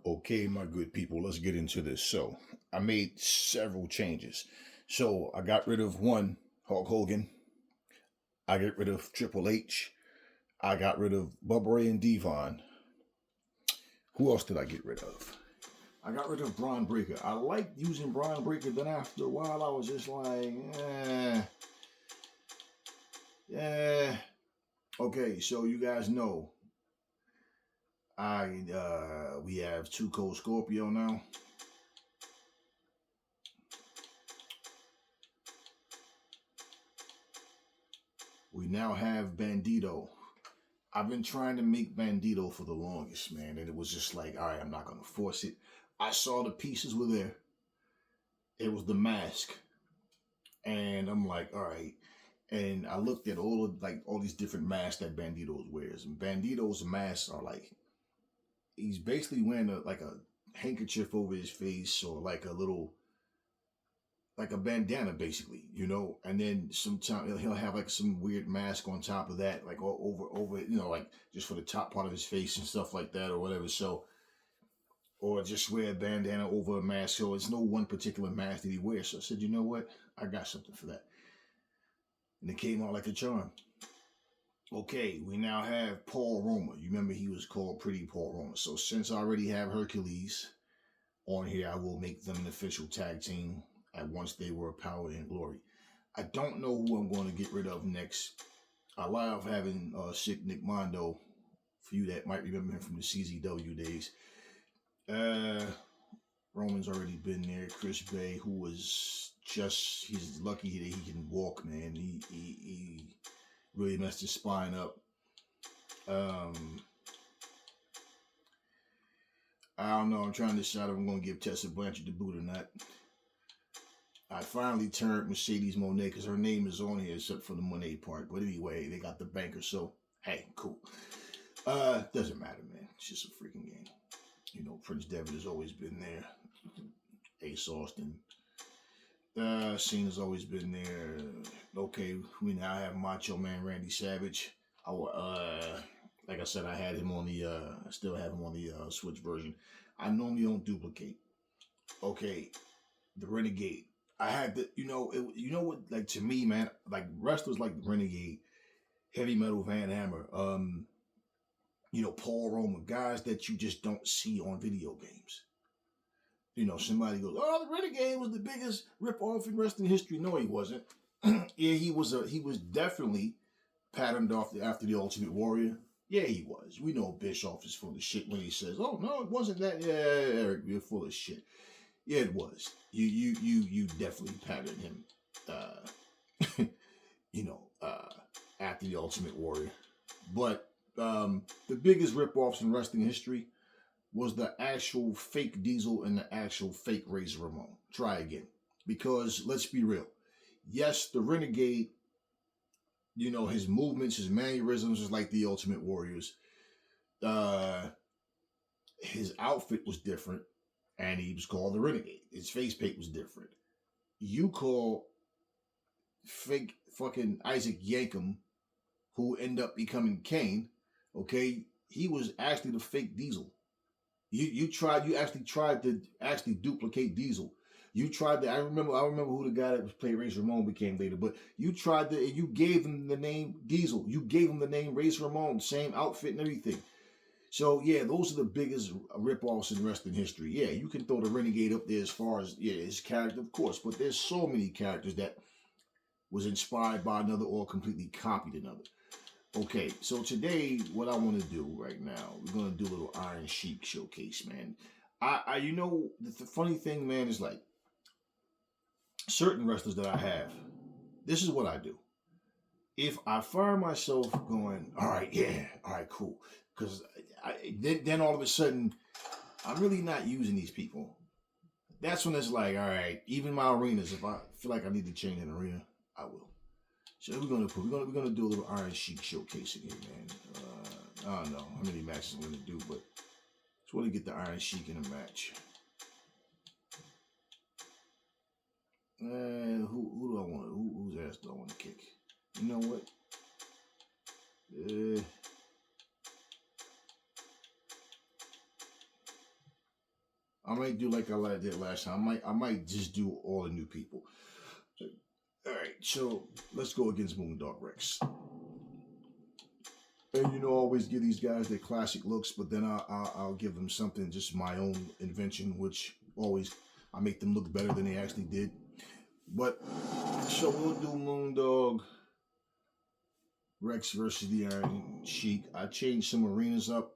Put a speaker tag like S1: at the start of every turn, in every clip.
S1: Okay, my good people, let's get into this. So, I made several changes. So, I got rid of one, Hulk Hogan. I got rid of Triple H. I got rid of Bubba Ray and Devon. Who else did I get rid of? I got rid of Braun Breaker. I liked using Braun Breaker, then after a while, I was just like, eh. Okay, so you guys know, we have Two Cold Scorpio now. We now have Bandito. I've been trying to make Bandito for the longest, man, and it was just like, all right, I'm not gonna force it. I saw the pieces were there. It was the mask, and I'm like, all right. And I looked at all these different masks that Bandito wears, and Bandito's masks are like, he's basically wearing a handkerchief over his face, or like a little, like a bandana, basically, and then sometimes he'll have like some weird mask on top of that, like all over, like just for the top part of his face and stuff like that, or whatever. So, or just wear a bandana over a mask. So it's no one particular mask that he wears. So I said, you know what, I got something for that, and it came out like a charm. Okay, we now have Paul Roma. You remember he was called Pretty Paul Roma. So since I already have Hercules on here, I will make them an official tag team at once they were Power and Glory. I don't know who I'm going to get rid of next. I love having Sick Nick Mondo, for you that might remember him from the CZW days. Roman's already been there. Chris Bay, who was he's lucky that he can walk, man. He really messed his spine up. I don't know. I'm trying to decide if I'm going to give Tessa Blanchard the boot or not. I finally turned Mercedes Moné because her name is on here except for the Monet part. But anyway, they got the banker, so hey, cool. Doesn't matter, man. It's just a freaking game. Prince Devitt has always been there. Ace Austin. Cena's always been there. Okay, we now have Macho Man Randy Savage. Like I said, I had him on the. I still have him on the Switch version. I normally don't duplicate. Okay, the Renegade. I had the. What? Like, to me, man, like wrestlers like the Renegade, Heavy Metal Van Hammer, Paul Roma, guys that you just don't see on video games. Somebody goes, "Oh, the Renegade was the biggest rip-off in wrestling history." No, he wasn't. Yeah, he was definitely patterned after the Ultimate Warrior. Yeah, he was. We know Bischoff is full of shit when he says, "Oh no, it wasn't that." Yeah, Eric, you're full of shit. Yeah, it was. You definitely patterned him. After the Ultimate Warrior, but the biggest rip-offs in wrestling history was the actual fake Diesel and the actual fake Razor Ramon. Try again. Because let's be real. Yes, the Renegade, his movements, his mannerisms is like the Ultimate Warriors. His outfit was different, and he was called the Renegade. His face paint was different. You call fake fucking Isaac Yankem, who ended up becoming Kane, okay, he was actually the fake Diesel. You actually tried to duplicate Diesel. You tried to. I remember who the guy that was playing Razor Ramon became later. But you tried to. You gave him the name Diesel. You gave him the name Razor Ramon, same outfit and everything. So yeah, those are the biggest rip-offs in wrestling history. Yeah, you can throw the Renegade up there as far as his character, of course. But there's so many characters that was inspired by another or completely copied another. Okay, so today, what I want to do right now, we're going to do a little Iron Sheik showcase, man. The funny thing, man, is like, certain wrestlers that I have, this is what I do. If I find myself going, all right, cool, because then all of a sudden, I'm really not using these people. That's when it's like, all right, even my arenas, if I feel like I need to change an arena, I will. So we're gonna do a little Iron Sheik showcasing here, man. I don't know how many matches I'm gonna do, but just want to get the Iron Sheik in a match. Who do I want? Whose ass do I want to kick? You know what? I might do like I did last time. I might just do all the new people. All right, so let's go against Moondog Rex. And you know, I always give these guys their classic looks, but then I'll give them something just my own invention, which always I make them look better than they actually did. But so we'll do Moondog Rex versus the Iron Sheik. I changed some arenas up.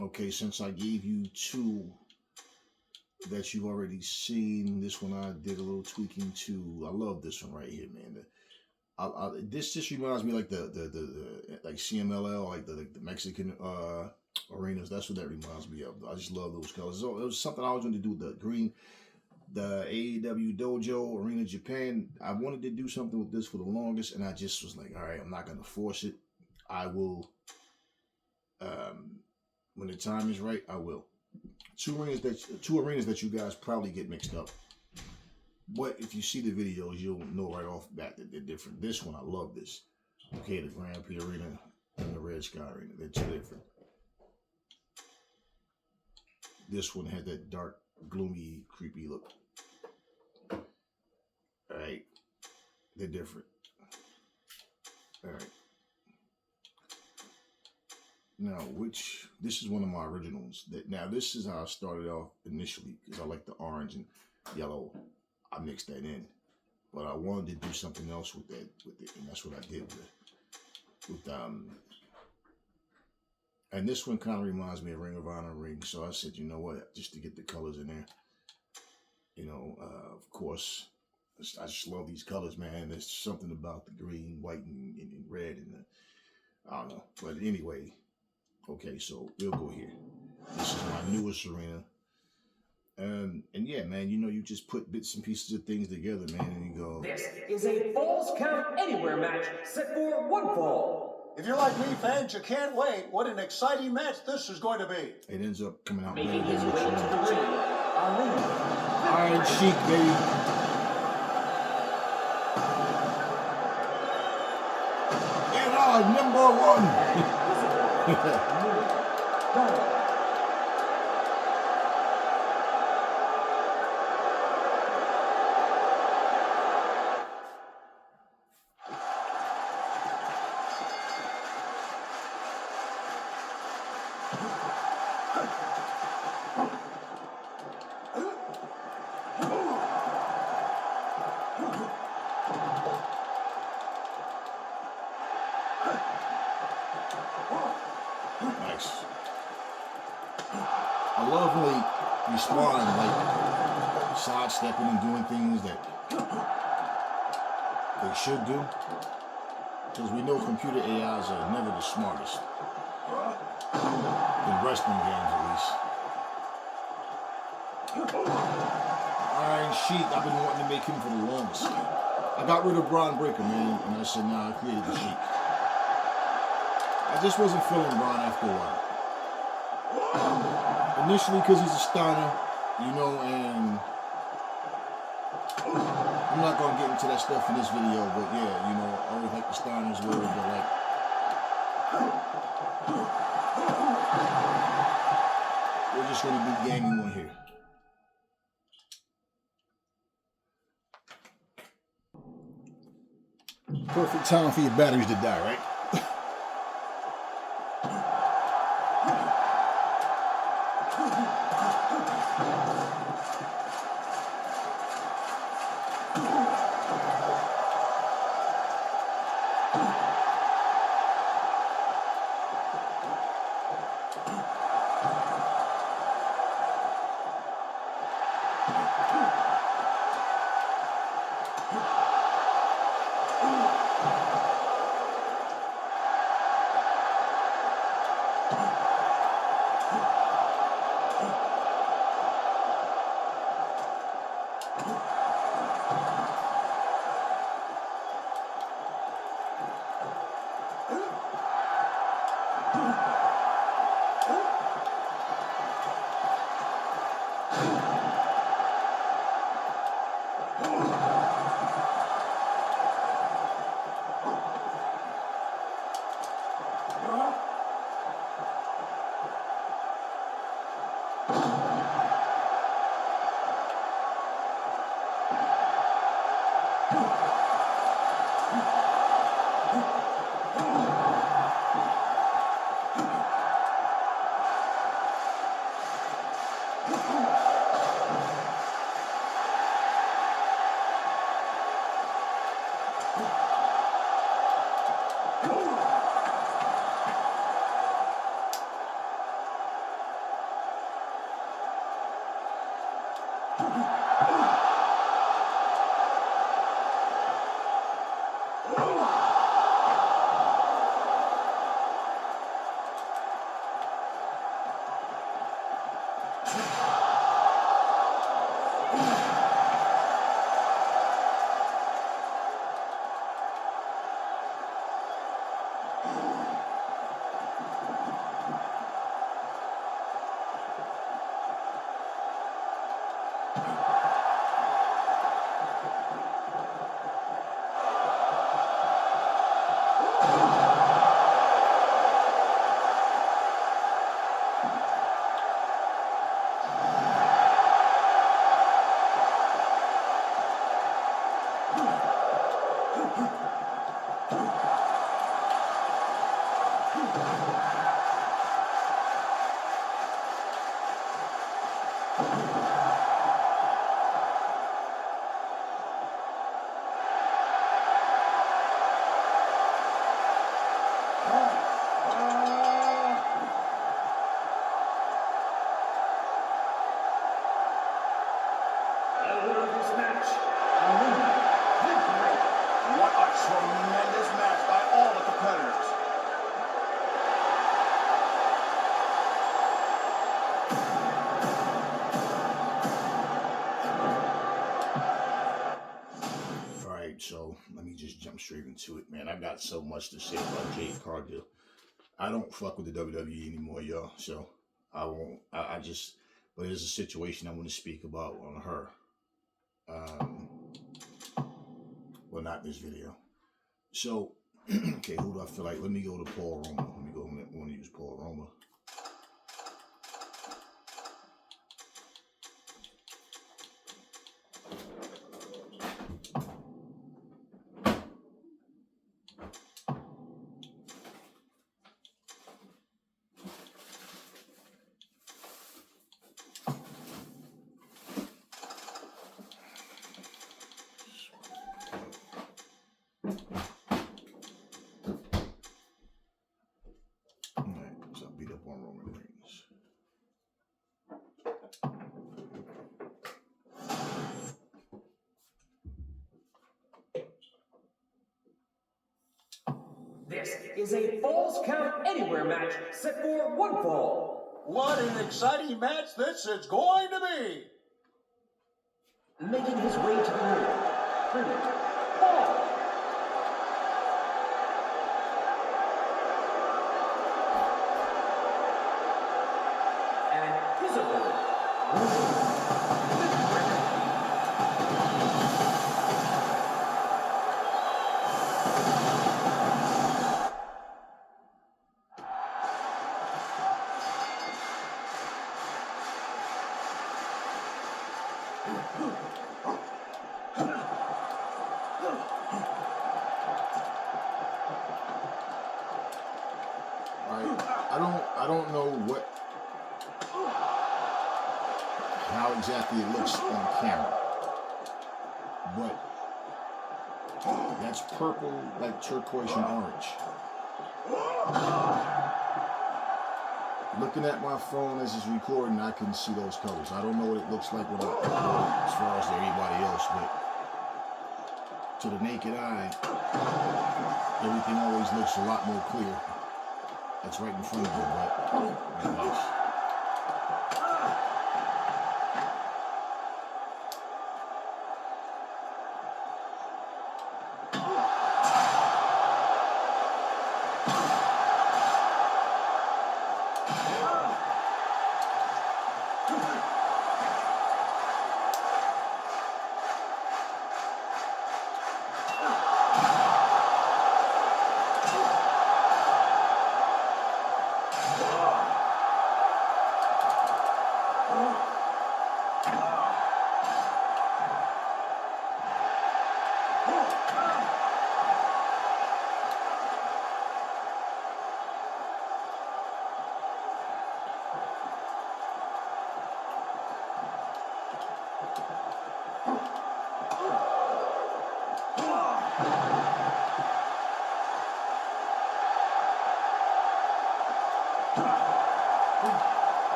S1: Okay, since I gave you two that you've already seen, this one I did a little tweaking to. I love this one right here, man. This just reminds me like the like CMLL, like the Mexican arenas. That's what that reminds me of. I just love those colors. So it was something I was going to do with the green, the AEW Dojo Arena Japan. I wanted to do something with this for the longest, and I just was like, all right, I'm not going to force it. I will, when the time is right, I will. Two arenas that you guys probably get mixed up. But if you see the videos, you'll know right off the bat that they're different. This one, I love this. Okay, the Grand Prix Arena and the Red Sky Arena, they're two different. This one had that dark, gloomy, creepy look. All right, they're different. All right. Now, this is one of my originals. Now, this is how I started off initially, because I like the orange and yellow. I mixed that in, but I wanted to do something else with it, and that's what I did and this one kind of reminds me of Ring of Honor ring, so I said, you know what, just to get the colors in there, you know, of course, I just love these colors, man. There's something about the green, white, and red, and I don't know, but anyway. Okay, so we'll go here. This is my newest arena. And yeah, man, you know, you just put bits and pieces of things together, man, and you go.
S2: This is a Falls Count Anywhere match set for one fall.
S3: If you're like me, fans, you can't wait. What an exciting match this is going to be.
S1: It ends up coming out
S2: Making
S1: better
S2: his
S1: than
S2: way to the ring,
S1: Iron Sheik, baby. And our number one. Nice. I love when they respond, like sidestepping and doing things that they should do. Because we know computer AIs are never the smartest. In wrestling games, at least. Iron Sheik, I've been wanting to make him for the longest. I got rid of Braun Breaker, man, and I said, nah, I created the Sheik. I just wasn't feeling Braun after a while. Initially, because he's a Steiner, you know, and I'm not going to get into that stuff in this video, but yeah, you know, I always like the Steiners were, but like, we're just going to be gaming one here. Perfect time for your batteries to die, right?
S3: Tremendous match by all the competitors.
S1: All right, so let me just jump straight into it, man. I got so much to say about Jade Cargill. I don't fuck with the WWE anymore, y'all. So I won't. I just. But there's a situation I want to speak about on her. Well, not this video. So, okay, who do I feel like? Let me go to Paul Roma. Let me go. I want to use Paul Roma. Beat up on Roman Reigns.
S2: This is a Falls Count Anywhere match set for one fall.
S3: What an exciting match this is going to be!
S2: Making his way to the ring, bringing Paul. And his opponent,
S1: I don't know how exactly it looks on camera, but that's purple, like turquoise and orange. Looking at my phone as it's recording, I can see those colors. I don't know what it looks like as far as everybody else, but to the naked eye, everything always looks a lot more clear. That's right in front of you, but very nice.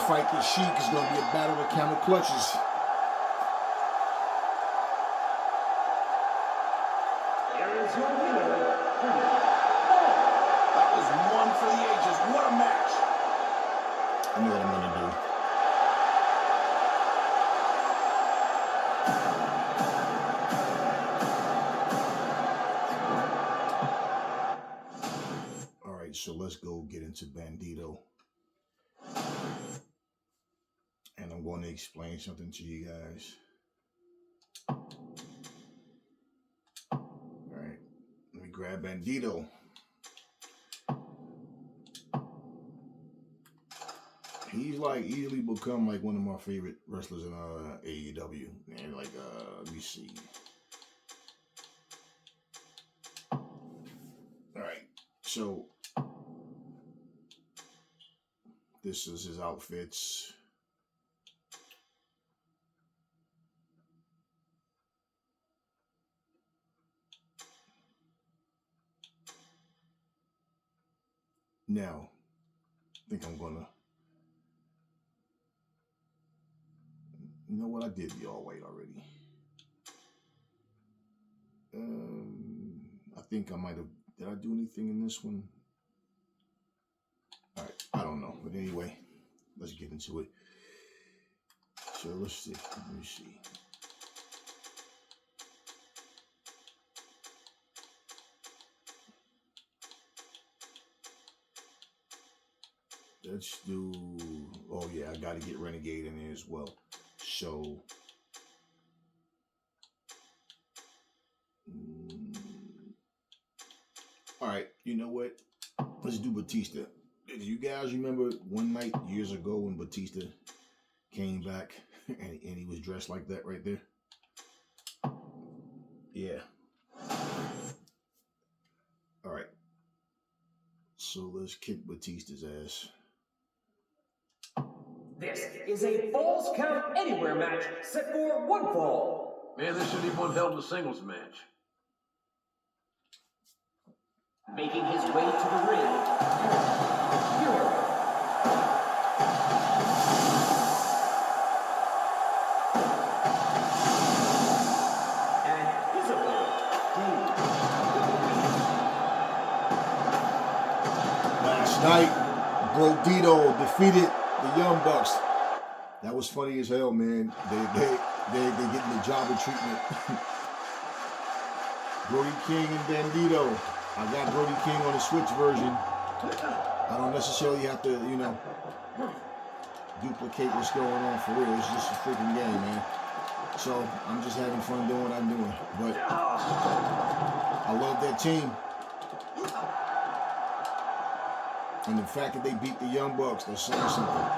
S1: fight with Sheik is going to be a battle of counter clutches.
S2: Here is your winner.
S3: That was one for the ages. What a match.
S1: I know what I'm going to do. All right, so let's go get into Bandito. And I'm going to explain something to you guys. All right, let me grab Bandito. He's like easily become like one of my favorite wrestlers in AEW. And like, let me see. All right, so this is his outfits. Now, I think I'm gonna. You know what? I did the all white already. I think I might have. Did I do anything in this one? All right, I don't know. But anyway, let's get into it. So let's see. Let me see. Let's do. Oh yeah, I got to get Renegade in there as well. So. All right, you know what? Let's do Batista. Do you guys remember one night years ago when Batista came back and he was dressed like that right there? Yeah. All right. So let's kick Batista's ass.
S2: This is a Falls Count Anywhere match set for one fall.
S4: Man, this should be one hell of a singles match.
S2: Making his way to the ring, Hero. And his opponent,
S1: Last night, Brodito defeated the Young Bucks. That was funny as hell, man. They getting the jobber treatment. Brody King and Bandito. I got Brody King on the Switch version. I don't necessarily have to, you know, duplicate what's going on for real. It's just a freaking game, man. So I'm just having fun doing what I'm doing. But I love that team. And the fact that they beat the Young Bucks, they're saying something.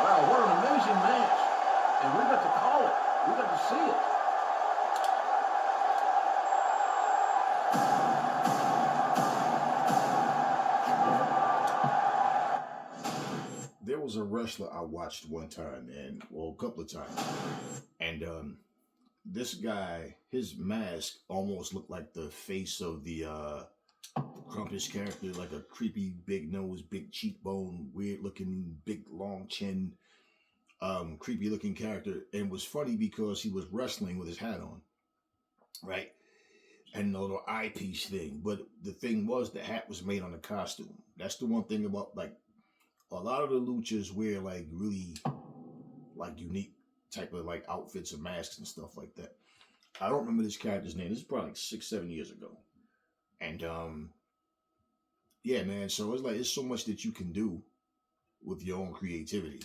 S4: Wow, what an amazing match. And we got to call it. We got to see it.
S1: There was a wrestler I watched one time, and well, a couple of times, and this guy, his mask almost looked like the face of the Krampus character, like a creepy, big nose, big cheekbone, weird looking, big long chin, creepy looking character. And it was funny because he was wrestling with his hat on, right? And the little eyepiece thing. But the thing was, the hat was made on the costume. That's the one thing about, like, a lot of the luchas wear like really like unique type of like outfits and masks and stuff like that. I don't remember this character's name. This is probably like 6-7 years ago. And yeah, man, so it's like it's so much that you can do with your own creativity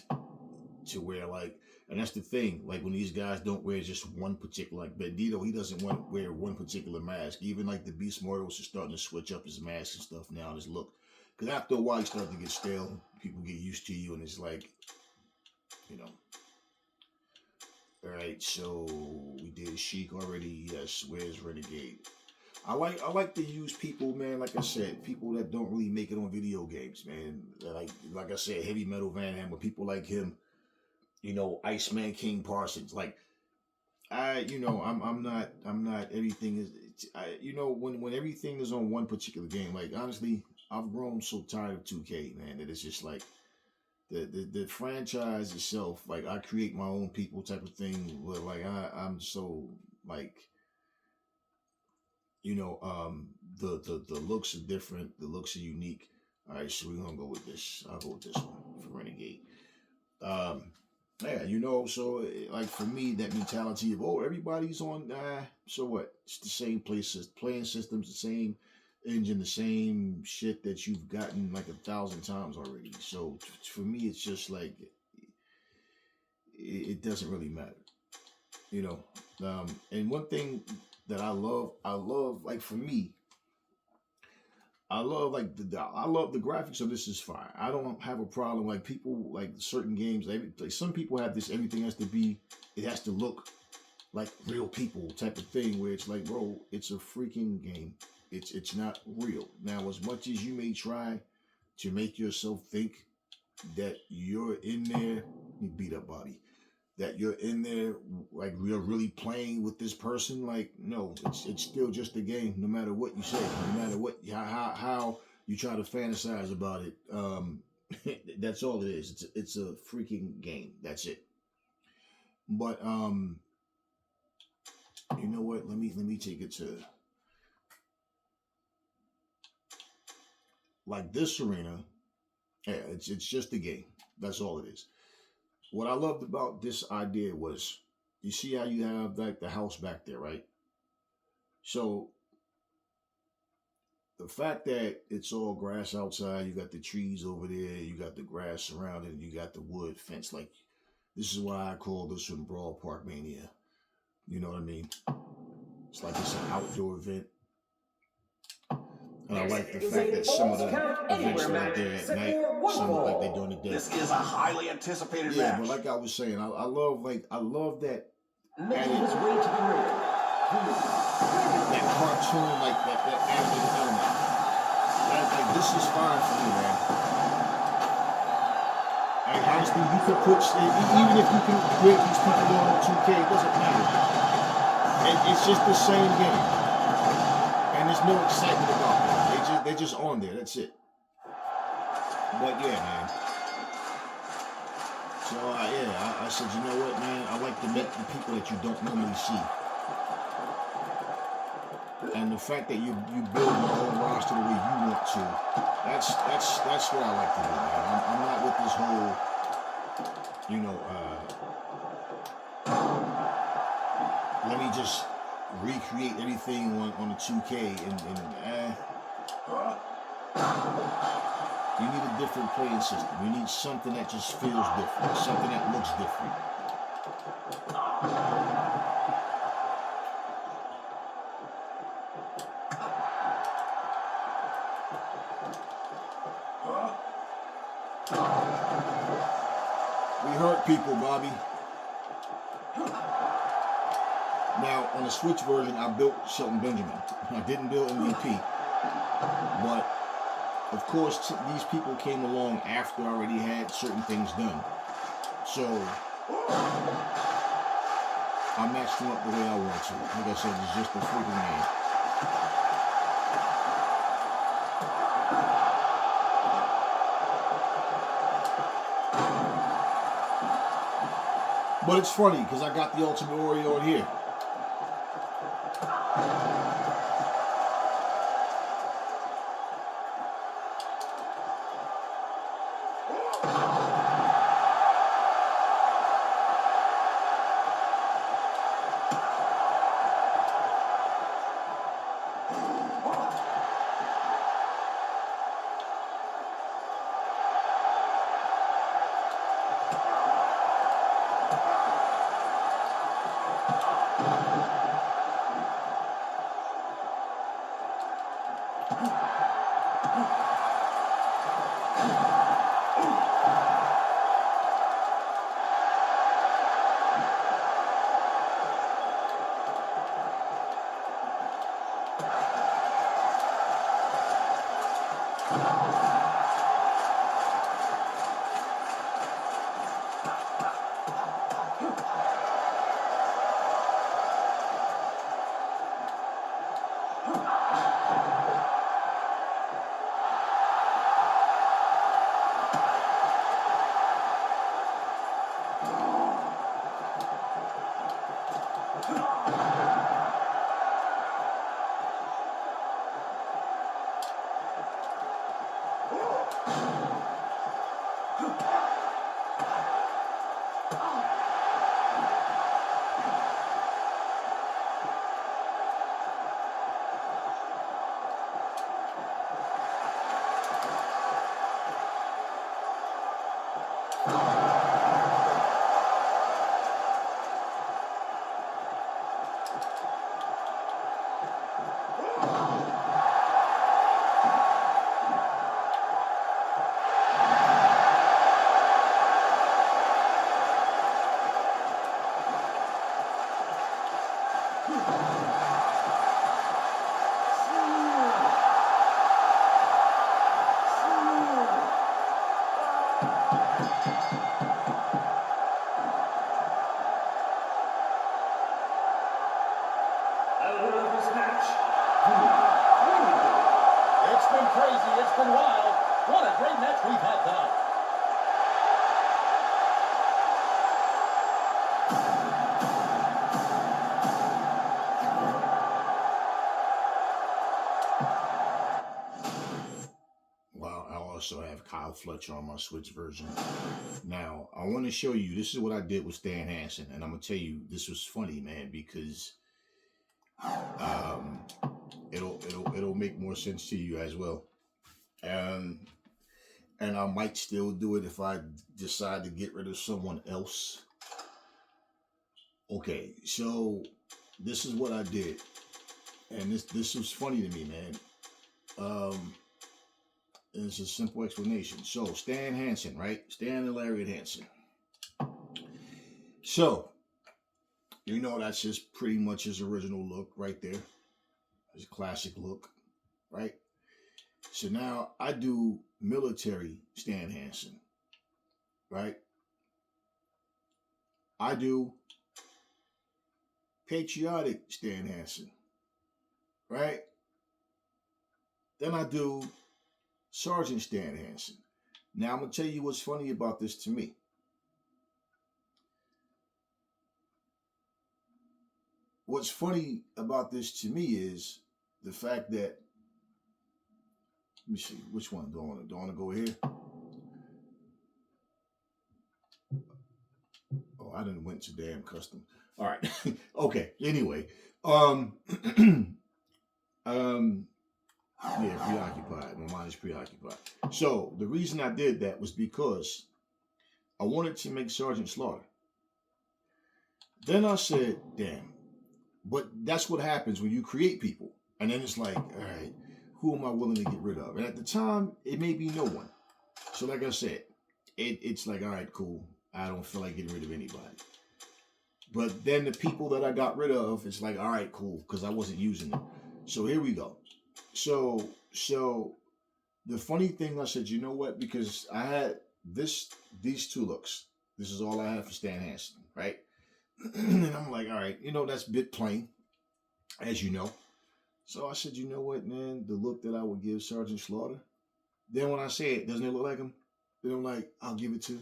S1: to where, like, and that's the thing, like when these guys don't wear just one particular, like Bandito, he doesn't want to wear one particular mask. Even like the Beast Mortals are starting to switch up his mask and stuff now, and his look. Because after a while, you start to get stale. People get used to you, and it's like, you know. All right, so we did Sheik already. Yes, where's Renegade? I like to use people, man. Like I said, people that don't really make it on video games, man. Like I said, Heavy Metal Van Hammer, people like him. You know, Iceman King Parsons. Like, I'm not. Everything is. When everything is on one particular game. Like, honestly, I've grown so tired of 2K, man, that it's just like the franchise itself. Like, I create my own people type of thing. But like, I'm so like, the looks are different. The looks are unique. All right, so we're gonna go with this. I'll go with this one for Renegade. Yeah, so like for me, that mentality of, oh, everybody's on, so what? It's the same places, playing systems, the same engine, the same shit that you've gotten like 1,000 times already. So for me, it's just like, it doesn't really matter, and one thing that I love, like for me, I love like I love the graphics of this is fine. I don't have a problem like people like certain games. Like some people have this everything has to look like real people type of thing where it's like, bro, it's a freaking game. It's not real. Now, as much as you may try to make yourself think that you're in there, you beat up Bobby. That you're in there, like you're really playing with this person. Like, no, it's still just a game. No matter what you say, no matter what how you try to fantasize about it, that's all it is. It's a freaking game. That's it. But you know what? Let me take it to like this arena. Yeah, it's just a game. That's all it is. What I loved about this idea was, you see how you have like the house back there, right? So the fact that it's all grass outside, you got the trees over there, you got the grass surrounding, you got the wood fence. Like, this is why I call this one Brawl Park Mania. You know what I mean? It's like it's an outdoor event. And I like the fact that some of the events are like they're at night, some look like they're during the day.
S4: This is a highly anticipated
S1: Yeah,
S4: match.
S1: but like I was saying, I love that
S2: Making his way to the ring.
S1: that cartoon, like that animated element. Like this is fine for me, man. And honestly, you could put even if you can create these people on 2K, it doesn't matter. It's just the same game, and there's no excitement about them. They're just on there. That's it. But yeah, man. So I said, you know what, man? I like to meet the people that you don't normally see. And the fact that you build your own roster the way you want to, that's what I like to do, man. I'm not with this whole, let me just recreate everything on the 2K you need a different playing system. You need something that just feels different, something that looks different. We hurt people, Bobby. Now, on the Switch version, I built Shelton Benjamin. I didn't build MVP. But, of course, these people came along after I already had certain things done. So, I matched them up the way I want to. Like I said, it's just a freaking game. But it's funny, because I got the Ultimate Warrior on here. Also have Kyle Fletcher on my Switch version. Now, I want to show you, this is what I did with Stan Hansen, and I'm going to tell you, this was funny, man, because it'll make more sense to you as well. And I might still do it if I decide to get rid of someone else. Okay, so this is what I did, and this was funny to me, man. It's a simple explanation. So Stan Hansen, right? Stan and Lariat Hansen. So you know that's just pretty much his original look right there. His classic look, right? So now I do military Stan Hansen, right? I do patriotic Stan Hansen, right? Then I do Sergeant Stan Hansen. Now I'm going to tell you what's funny about this to me. What's funny about this to me is the fact that, let me see, which one do I want to go here? Oh, I didn't went to damn custom. All right. Okay. Anyway, yeah, preoccupied. My mind is preoccupied. So the reason I did that was because I wanted to make Sergeant Slaughter. Then I said, damn. But that's what happens when you create people. And then it's like, all right, who am I willing to get rid of? And at the time, it may be no one. So like I said, it's like, all right, cool. I don't feel like getting rid of anybody. But then the people that I got rid of, it's like, all right, cool, because I wasn't using them. So here we go. So the funny thing, I said, you know what? Because I had these two looks. This is all I had for Stan Hansen, right? And I'm like, all right, that's a bit plain, as you know. So I said, you know what, man? The look that I would give Sergeant Slaughter. Then when I say it, doesn't it look like him? Then I'm like, I'll give it to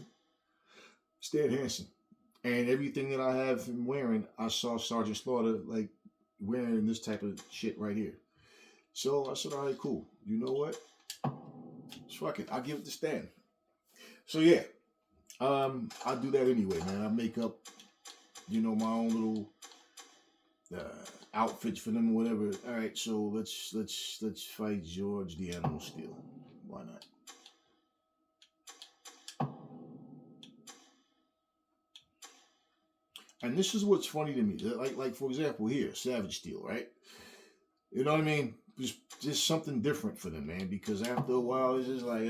S1: Stan Hansen. And everything that I have him wearing, I saw Sergeant Slaughter like wearing this type of shit right here. So I said, all right, cool. You know what? Fuck it. I'll give it to Stan. So yeah, I do that anyway, man. I make up, my own little outfits for them or whatever. All right, so let's fight George the Animal Steel. Why not? And this is what's funny to me. Like for example, here, Savage Steel, right? You know what I mean? Just something different for them, man. Because after a while, it's just like,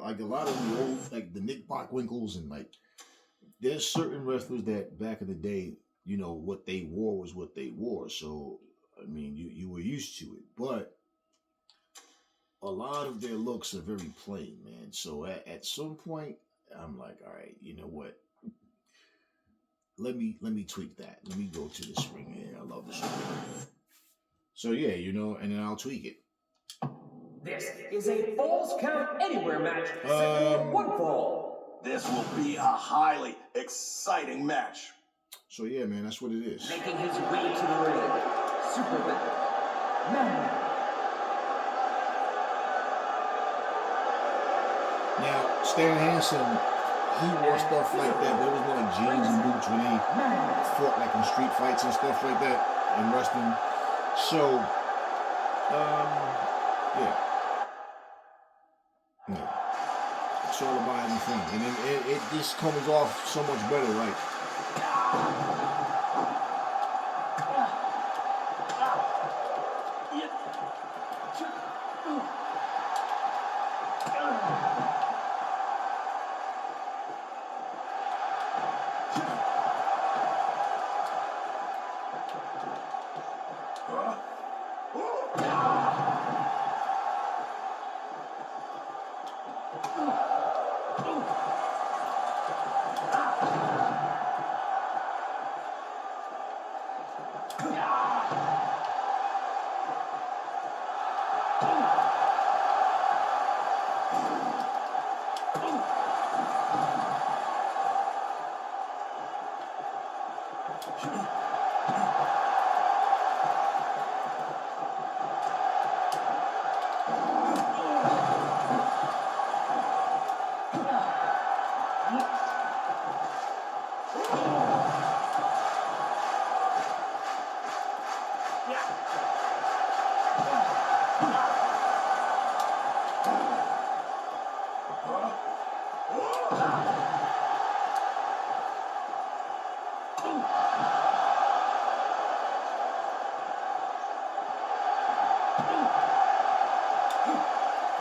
S1: like a lot of the old, like the Nick Bockwinkel's and like, there's certain wrestlers that back in the day, what they wore was what they wore. So, I mean, you were used to it. But a lot of their looks are very plain, man. So at some point, I'm like, all right, you know what? Let me tweak that. Let me go to this ring here. I love this ring. So yeah, and then I'll tweak it.
S2: This is a Falls Count Anywhere match set for one fall.
S5: This will be a highly exciting match.
S1: So yeah, man, that's what it is.
S2: Making his way to the ring, Superman.
S1: Now, Stan Hansen, he wore stuff like that, but it was more like jeans and boots when he fought like in street fights and stuff like that and wrestling. So, yeah. It's all about having fun. And then it just comes off so much better, like.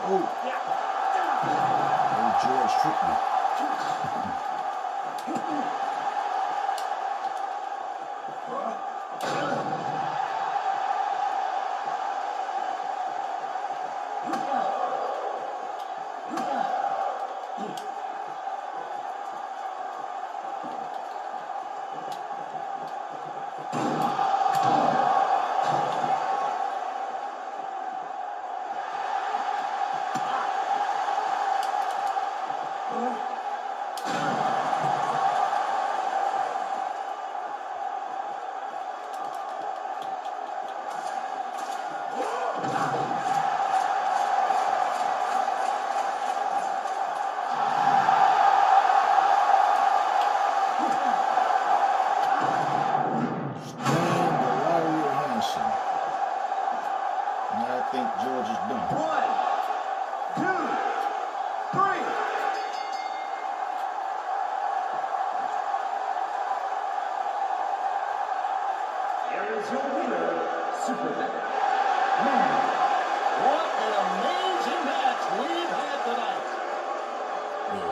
S1: Oh, George tricked me.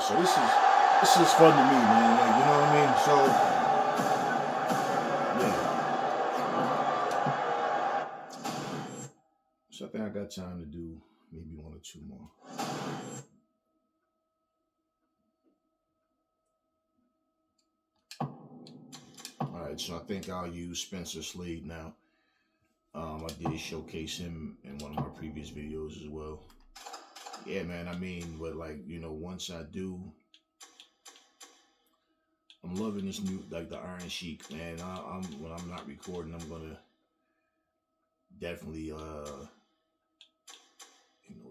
S1: So this is fun to me, man. Like, you know what I mean? So yeah. So I think I got time to do maybe 1 or 2 more. All right, so I think I'll use Spencer Slade now. I did showcase him in one of my previous videos as well. Yeah, man, I mean, but like, you know, once I do, I'm loving this new, like the Iron Sheik, man. When I'm not recording, I'm gonna definitely, you know,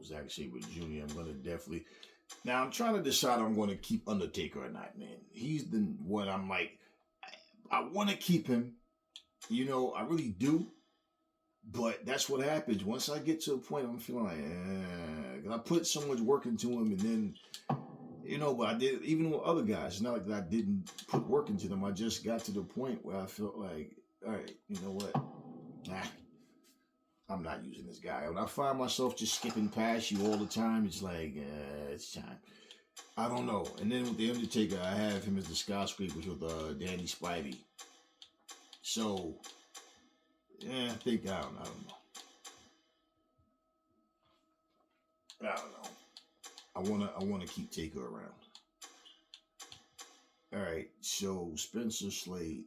S1: Zack Sabre Jr. I'm gonna definitely. Now I'm trying to decide I'm gonna keep Undertaker or not, man. He's the one I'm like, I want to keep him, you know, I really do. But that's what happens. Once I get to a point, I'm feeling like, I put so much work into him, and then, you know, but I did, even with other guys, it's not like that I didn't put work into them. I just got to the point where I felt like, all right, you know what? I'm not using this guy. When I find myself just skipping past you all the time, it's like, it's time. I don't know. And then with The Undertaker, I have him as the skyscrapers with Danny Spivey. So, yeah, I think, I don't know. I wanna keep Taker around. All right, so Spencer Slade.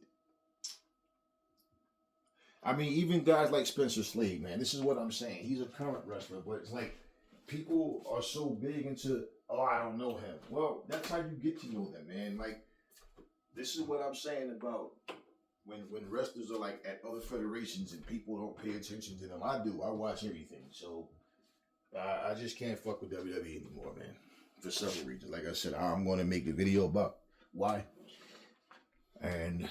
S1: I mean, even guys like Spencer Slade, man, this is what I'm saying. He's a current wrestler, but it's like people are so big into, oh, I don't know him. Well, that's how you get to know them, man. Like, this is what I'm saying about when wrestlers are like at other federations and people don't pay attention to them. I do. I watch everything. So I just can't fuck with WWE anymore, man. For several reasons. Like I said, I'm going to make a video about why. And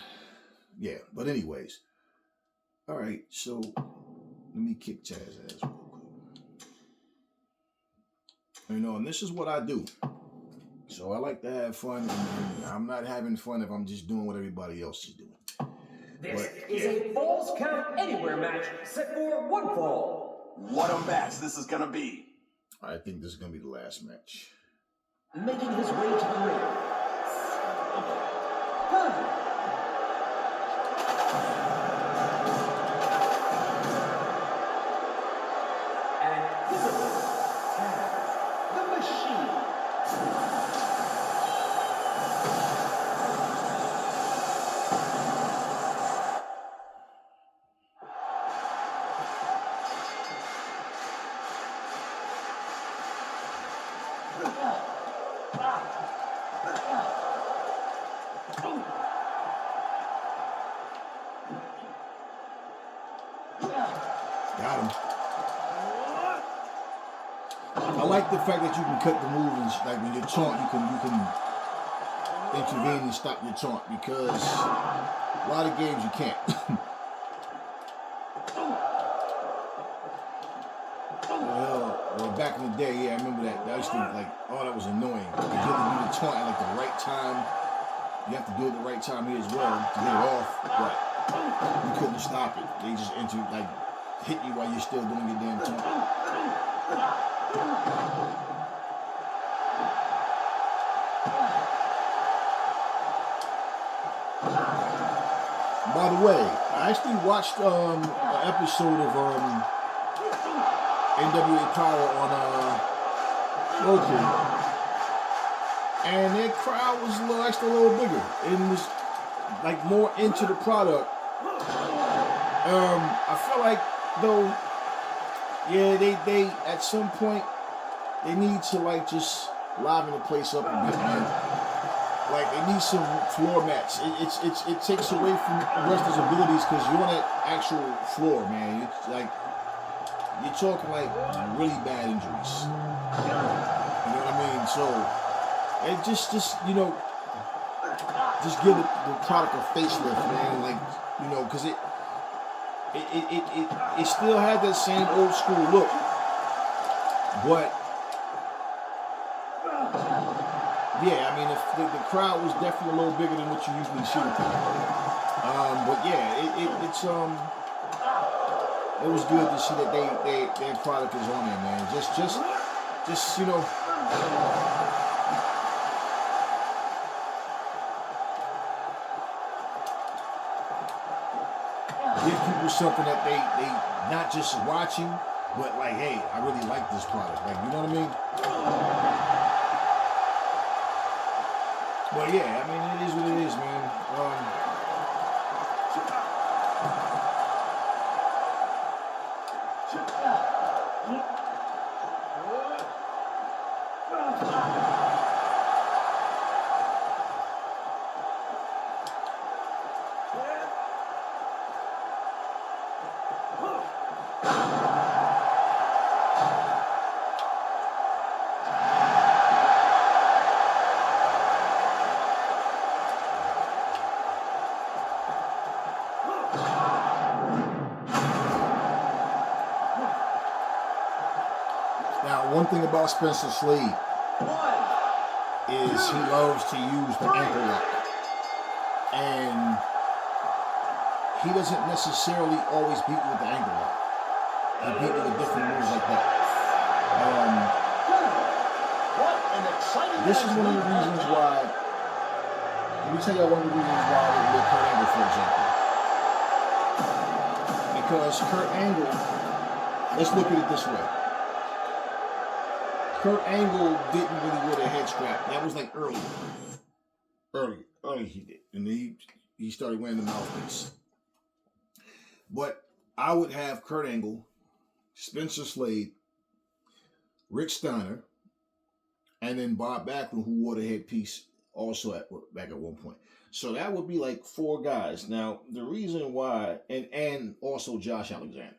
S1: yeah, but anyways. All right, so let me kick Taz's ass real quick. You know, and this is what I do. So I like to have fun, and I'm not having fun if I'm just doing what everybody else is doing.
S2: This is a Falls Count Anywhere match set for 1 fall.
S5: What a match this is gonna be.
S1: I think this is gonna be the last match.
S2: Making his way to the ring. And visible as the Machine.
S1: Got him. I like the fact that you can cut the move and like when you taunt, you can intervene and stop your taunt, because a lot of games you can't. Well, back in the day, yeah, I remember that. I used to think like, oh, that was annoying. You have to do the taunt at like the right time. You have to do it the right time here as well to get it off, but you couldn't stop it. They just hit you while you're still doing your damn taunt. way, I actually watched an episode of NWA Power on Roku, and their crowd was actually a little bigger and was like more into the product. I feel like though, yeah, they at some point they need to like just liven the place up a bit, man. Like they need some floor mats. It takes away from the wrestlers' abilities because you're on that actual floor, man. It's like you're talking like really bad injuries. You know what I mean? So it just you know, just give the product a facelift, man. Like, you know, because it still had that same old school look, but yeah, I mean, the crowd was definitely a little bigger than what you usually see with them. But yeah, it was good to see that their product is on there, man. Just you know. Give people something that they not just watching, but like, hey, I really like this product. Like, you know what I mean? But yeah, I mean, it is what it is, man. Now, one thing about Spencer Slade is he loves to use the ankle lock. And he doesn't necessarily always beat with the ankle lock. He beat with different moves like that. This is one of the reasons why, let me tell you one of the reasons why I didn't make Kurt Angle, for example. Because Kurt Angle, let's look at it this way. Kurt Angle didn't really wear the head strap. That was like early he did. And he started wearing the mouthpiece. But I would have Kurt Angle, Spencer Slade, Rick Steiner, and then Bob Backlund, who wore the headpiece also back at one point. So that would be like 4 guys. Now, the reason why, and also Josh Alexander.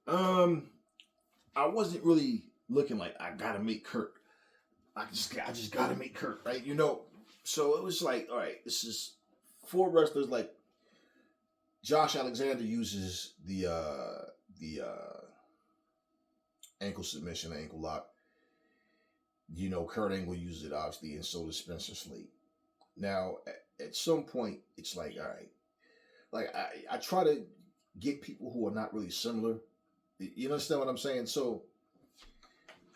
S1: I wasn't really looking like I gotta make Kurt. I just gotta make Kurt, right? You know. So it was like, all right, this is 4 wrestlers. Like Josh Alexander uses the ankle submission, ankle lock. You know, Kurt Angle uses it obviously, and so does Spencer Slade. Now, at some point, it's like, all right, like I try to get people who are not really similar. You understand what I'm saying? So,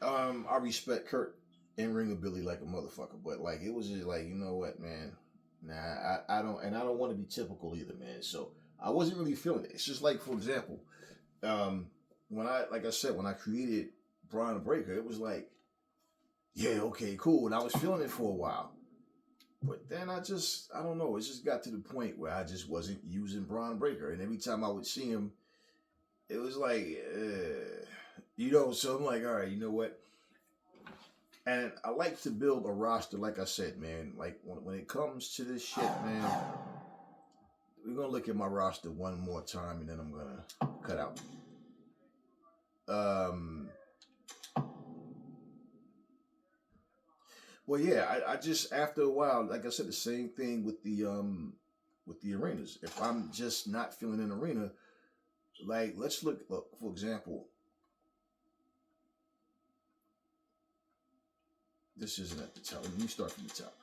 S1: I respect Kurt in ring ability like a motherfucker, but like it was just like, you know what, man? Nah, I don't want to be typical either, man. So I wasn't really feeling it. It's just like, for example, when I created Braun Breaker, it was like, yeah, okay, cool, and I was feeling it for a while, but then I don't know. It just got to the point where I just wasn't using Braun Breaker, and every time I would see him, it was like, you know. So I'm like, all right, you know what? And I like to build a roster, like I said, man. Like, when it comes to this shit, man, we're going to look at my roster one more time, and then I'm going to cut out. Well, yeah, I just, after a while, like I said, the same thing with the arenas. If I'm just not feeling an arena, like, let's look, for example, this isn't at the top. Let me start from the top.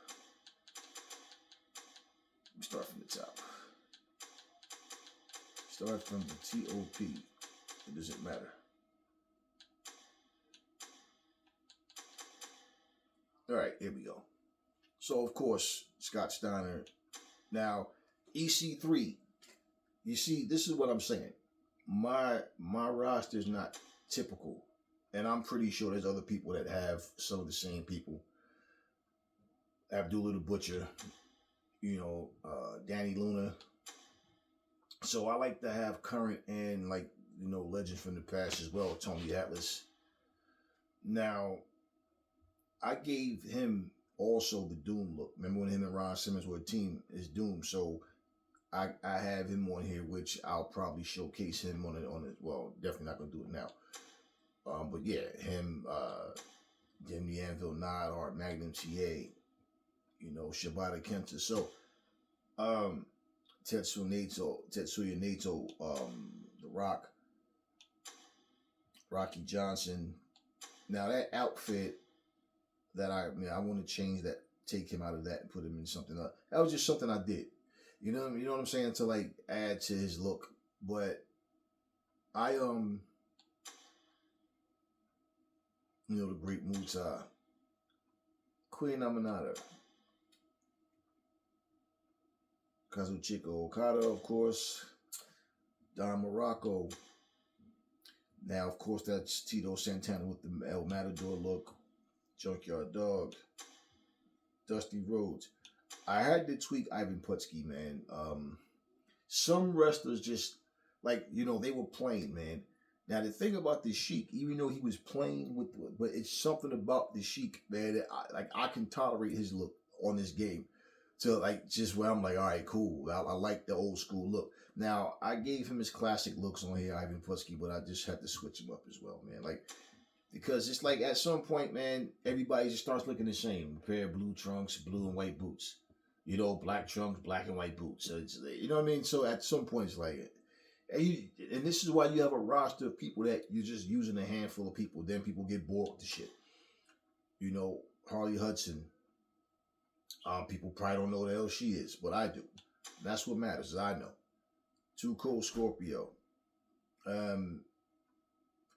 S1: Start from the TOP. It doesn't matter. All right, here we go. So, of course, Scott Steiner. Now, EC3. You see, this is what I'm saying. My roster is not typical, and I'm pretty sure there's other people that have some of the same people. Abdullah the Butcher, Danny Luna. So I like to have current and legends from the past as well. Tony Atlas. Now, I gave him also the Doom look. Remember when him and Ron Simmons were a team? Is Doom. So I have him on here, which I'll probably showcase him on it. Well, definitely not gonna do it now. But yeah, him, Jimmy Anvil, Neidhart, Magnum TA, Shibata Kenta. So, Tetsuya Naito, The Rock, Rocky Johnson. Now that outfit that I want to change that, take him out of that and put him in something else. That was just something I did. You know what I'm saying? To add to his look. But I the great Muta, Queen Amanada, Kazuchika Okada, of course, Don Morocco. Now, of course, that's Tito Santana with the El Matador look, Junkyard Dog, Dusty Rhodes. I had to tweak Ivan Putski, man. Some wrestlers just, they were playing, man. Now, the thing about the Sheik, even though he was playing but it's something about the Sheik, man, that I can tolerate his look on this game. So, just where I'm like, all right, cool. I like the old school look. Now, I gave him his classic looks on here, Ivan Putski, but I just had to switch him up as well, man. Because it's at some point, man, everybody just starts looking the same. A pair of blue trunks, blue and white boots. Black trunks, black and white boots. So it's, you know what I mean? So at some point, it's and this is why you have a roster of people that you're just using a handful of people. Then people get bored with the shit. Harley Hudson. People probably don't know who the hell she is, but I do. That's what matters, is I know. Too Cold Scorpio. And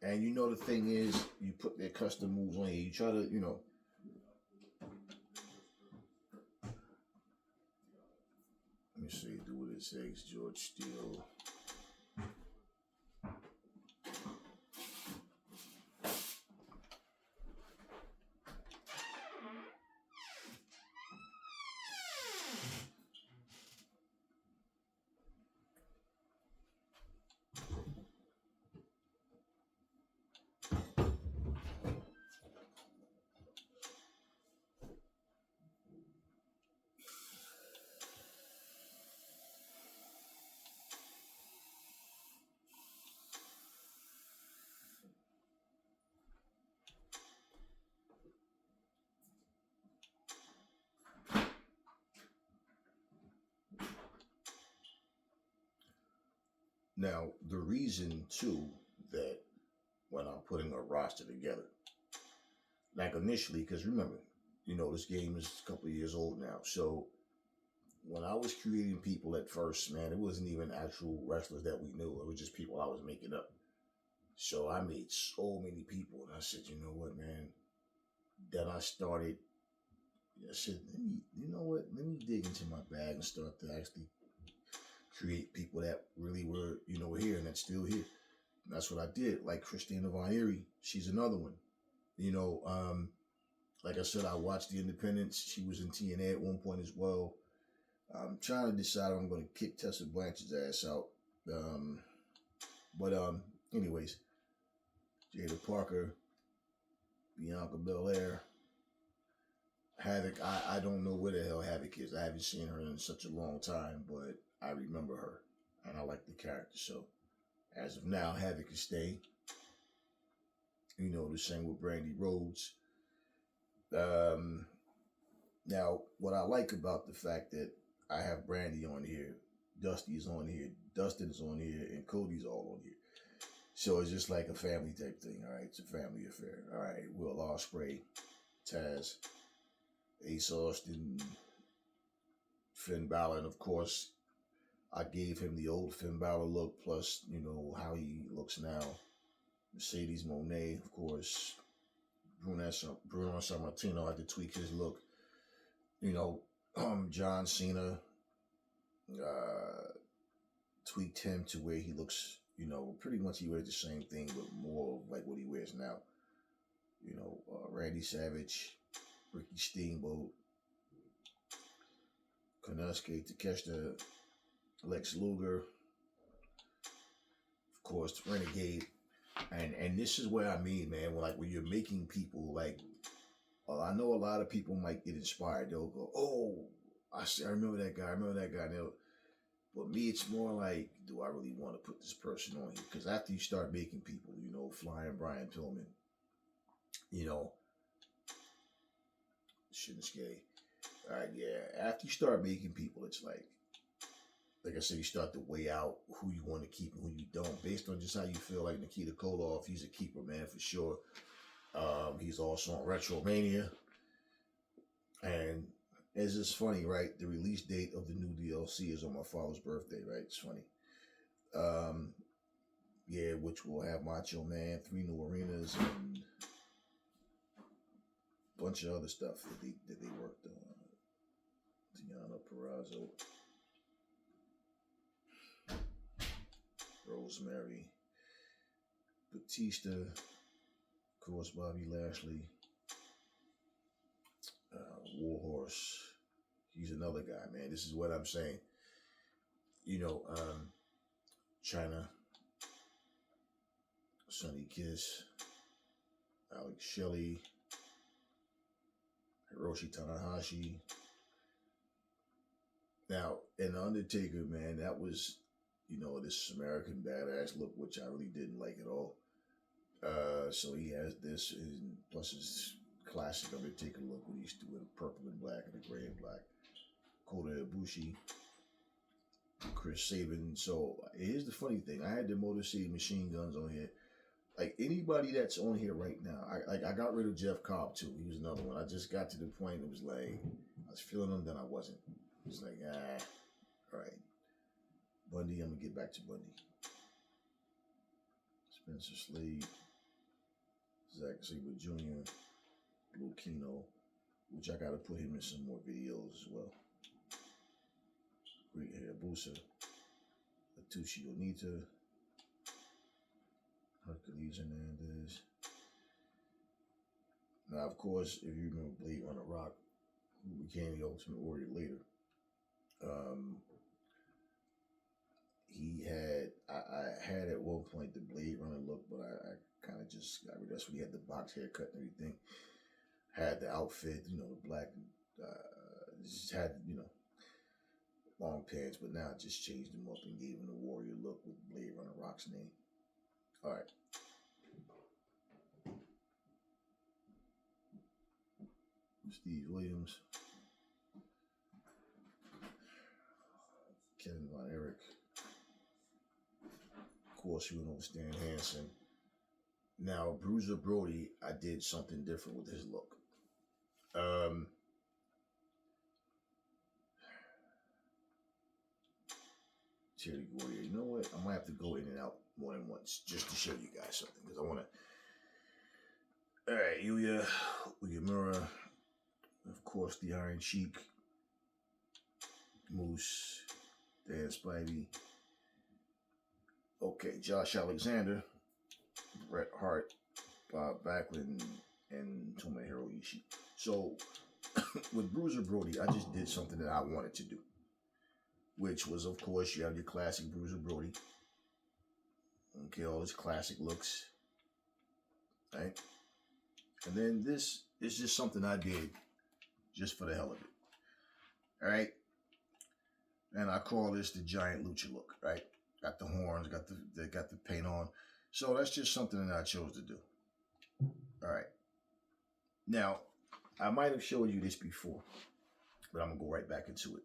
S1: the thing is, you put their custom moves on here. You try to, let me see, do what it says, George Steele. Now, the reason, too, that when I'm putting a roster together, initially, because remember, this game is a couple of years old now. So when I was creating people at first, man, it wasn't even actual wrestlers that we knew. It was just people I was making up. So I made so many people, and I said, you know what, man? Then I started, I said, let me dig into my bag and start to actually create people that really were, here and that's still here. And that's what I did. Like Christina Von Eerie, she's another one. Like I said, I watched the Independents. She was in TNA at one point as well. I'm trying to decide if I'm going to kick Tessa Blanchard's ass out. Anyways, Jada Parker, Bianca Belair, Havoc. I don't know where the hell Havoc is. I haven't seen her in such a long time, but I remember her, and I like the character. So, as of now, Havoc is staying. The same with Brandy Rhodes. Now, what I like about the fact that I have Brandy on here, Dusty is on here, Dustin is on here, and Cody's all on here. So it's just like a family type thing, all right? It's a family affair. All right, Will Ospreay, Taz, Ace Austin, Finn Balor, and of course, I gave him the old Finn Balor look, plus, how he looks now. Mercedes Moné, of course. Bruno Sammartino had to tweak his look. John Cena, tweaked him to where he looks, pretty much he wears the same thing, but more like what he wears now. Randy Savage, Ricky Steamboat, Konosuke Takeshita, Lex Luger, of course, Renegade. And this is what I mean, man, when you're making people, I know a lot of people might get inspired. They'll go, oh, I remember that guy. But me, it's more like, do I really want to put this person on here? Because after you start making people, Flying Brian Pillman, Shinsuke. All right, yeah. After you start making people, it's like I said, you start to weigh out who you want to keep and who you don't, based on just how you feel. Like Nikita Koloff, he's a keeper, man, for sure. He's also on Retromania. And it's just funny, right? The release date of the new DLC is on my father's birthday, right? It's funny. Yeah, which will have Macho Man, 3 new arenas, and a bunch of other stuff that they worked on. Tiana Perazzo, Rosemary, Batista, of course, Bobby Lashley, Warhorse. He's another guy, man. This is what I'm saying. China, Sonny Kiss, Alex Shelley, Hiroshi Tanahashi. Now, in The Undertaker, man, that was, this American Badass look, which I really didn't like at all. So he has this, and plus his classic Undertaker look when he used to wear the purple and black and the gray and black. Kota Ibushi, Chris Sabin. So here's the funny thing. I had the Motor City Machine Guns on here. Like anybody that's on here right now, I got rid of Jeff Cobb too. He was another one. I just got to the point it was like I was feeling him, then I wasn't. It's like, all right. Bundy, I'm gonna get back to Bundy. Spencer Slade, Zack Sabre Jr., Blue Kino, which I gotta put him in some more videos as well. Great Hayabusa, Atsushi Onita, Hercules Hernandez. Now, of course, if you remember Blade Runner Rock, who became the Ultimate Warrior later, he had, I had at one point the Blade Runner look, but I kind of just got rid of. That's when he had the box haircut and everything. Had the outfit, the black, just had, long pants, but now I just changed him up and gave him the warrior look with Blade Runner Rock's name. All right. Steve Williams, Kevin Von Erich. Of course, you know Stan Hansen. Now, Bruiser Brody, I did something different with his look. Terry Warrior. You know what? I might have to go in and out more than once just to show you guys something because I want to. All right, Yuya Uemura, of course, the Iron Sheik, Moose, Dan Spivey. Okay, Josh Alexander, Bret Hart, Bob Backlund, and Tomohiro Ishii. So, with Bruiser Brody, I just did something that I wanted to do, which was, of course, you have your classic Bruiser Brody. Okay, all his classic looks, right? And then this is just something I did just for the hell of it, all right? And I call this the giant lucha look, right? Got the horns, got the paint on. So that's just something that I chose to do. All right. Now, I might have showed you this before, but I'm gonna go right back into it.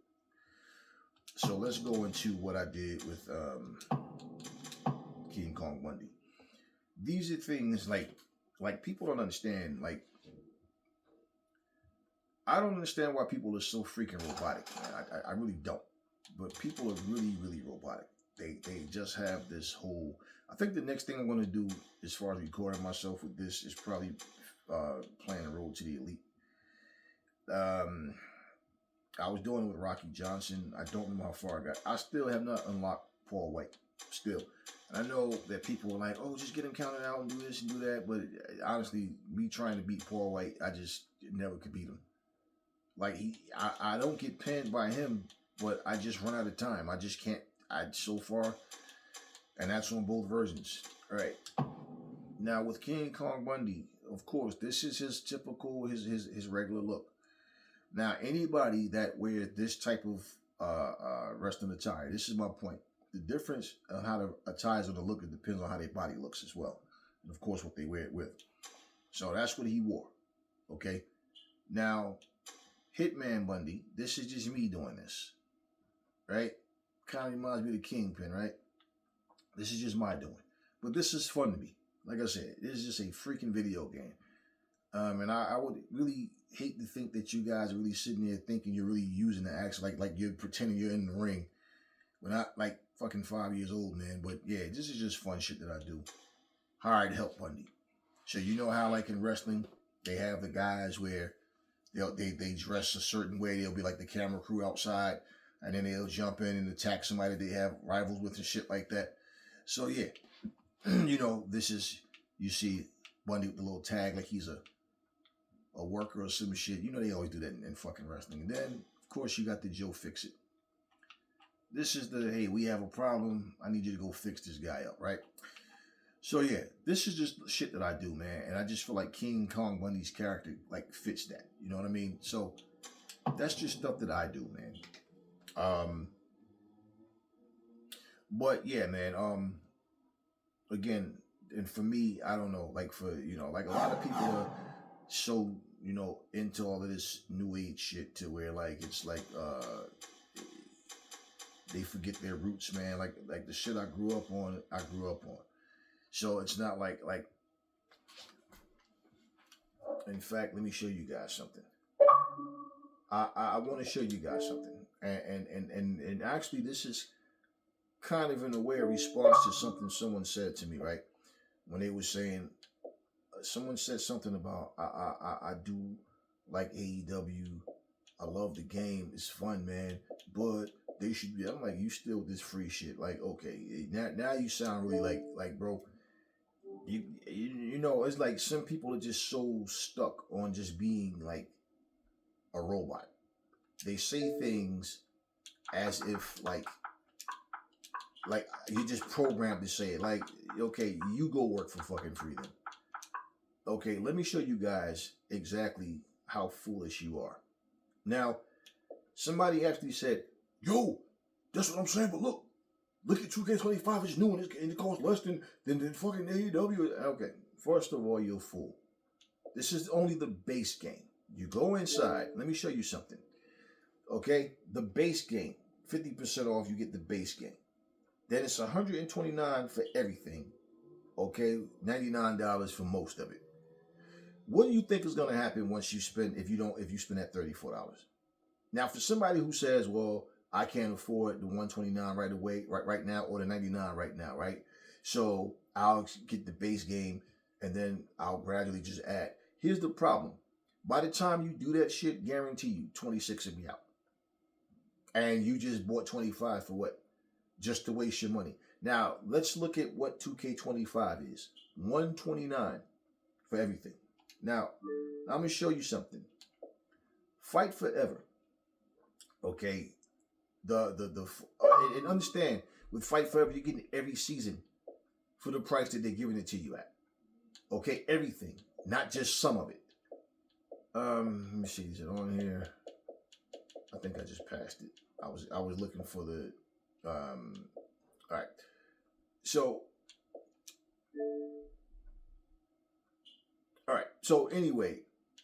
S1: So let's go into what I did with King Kong Bundy. These are things like people don't understand. Like, I don't understand why people are so freaking robotic, man. I really don't. But people are really, really robotic. They just have this whole. I think the next thing I'm going to do, as far as recording myself with this, is probably playing the Road to the Elite. I was doing it with Rocky Johnson. I don't know how far I got. I still have not unlocked Paul White. Still. And I know that people are like, oh, just get him counted out and do this and do that. But honestly, me trying to beat Paul White, I just never could beat him. Like, I don't get pinned by him, but I just run out of time. I just can't. So far, and that's on both versions. All right. Now, with King Kong Bundy, of course, this is his typical, his regular look. Now, anybody that wears this type of wrestling attire, this is my point. The difference on how the attires or the look, it depends on how their body looks as well. And, of course, what they wear it with. So that's what he wore. Okay? Now, Hitman Bundy, this is just me doing this. Right? Kind of reminds me of the Kingpin, right? This is just my doing. But this is fun to me. Like I said, this is just a freaking video game. And I would really hate to think that you guys are really sitting there thinking you're really using the action like you're pretending you're in the ring. We're not like fucking 5 years old, man. But yeah, this is just fun shit that I do. Hired to help Bundy. So you know how like in wrestling, they have the guys where they dress a certain way. They'll be like the camera crew outside. And then they'll jump in and attack somebody they have rivals with and shit like that. So yeah, you know, this is, you see Bundy with the little tag like he's a worker or some shit. You know they always do that in fucking wrestling. And then, of course, you got the Joe Fix-It. This is the, hey, we have a problem. I need you to go fix this guy up, right? So yeah, this is just shit that I do, man. And I just feel like King Kong Bundy's character, like, fits that. You know what I mean? So that's just stuff that I do, man. But yeah, man, again, and for me, I don't know, like for, you know, like a lot of people are so, you know, into all of this new age shit to where like, it's like, they forget their roots, man. Like the shit I grew up on. So it's not like, in fact, let me show you guys something. I want to show you guys something. And actually, this is kind of in a way a response to something someone said to me, right? When they were saying, someone said something about, I do like AEW. I love the game. It's fun, man. But they should be, I'm like, you still this free shit. Like, okay, now you sound really like, bro, you know, it's like some people are just so stuck on just being like a robot. They say things as if like you're just programmed to say it. Like, okay, you go work for fucking free then. Okay, let me show you guys exactly how foolish you are. Now, somebody actually said, yo, that's what I'm saying, but look at 2K25, it's new and it costs less than fucking AEW. Okay, first of all, you're a fool. This is only the base game. You go inside, let me show you something. Okay, the base game, 50% off, you get the base game. Then it's $129 for everything. Okay, $99 for most of it. What do you think is going to happen once you spend, if you spend that $34? Now, for somebody who says, well, I can't afford the $129 right away, right now, or the $99 right now, right? So I'll get the base game and then I'll gradually just add. Here's the problem. By the time you do that shit, guarantee you, 26 will be out. And you just bought 25 for what? Just to waste your money. Now, let's look at what 2K25 is. $129 for everything. Now, I'm going to show you something. Fight Forever. Okay. And understand, with Fight Forever, you're getting every season for the price that they're giving it to you at. Okay, everything. Not just some of it. Let me see, is it on here? I think I just passed it. I was looking for the all right. So all right. So anyway,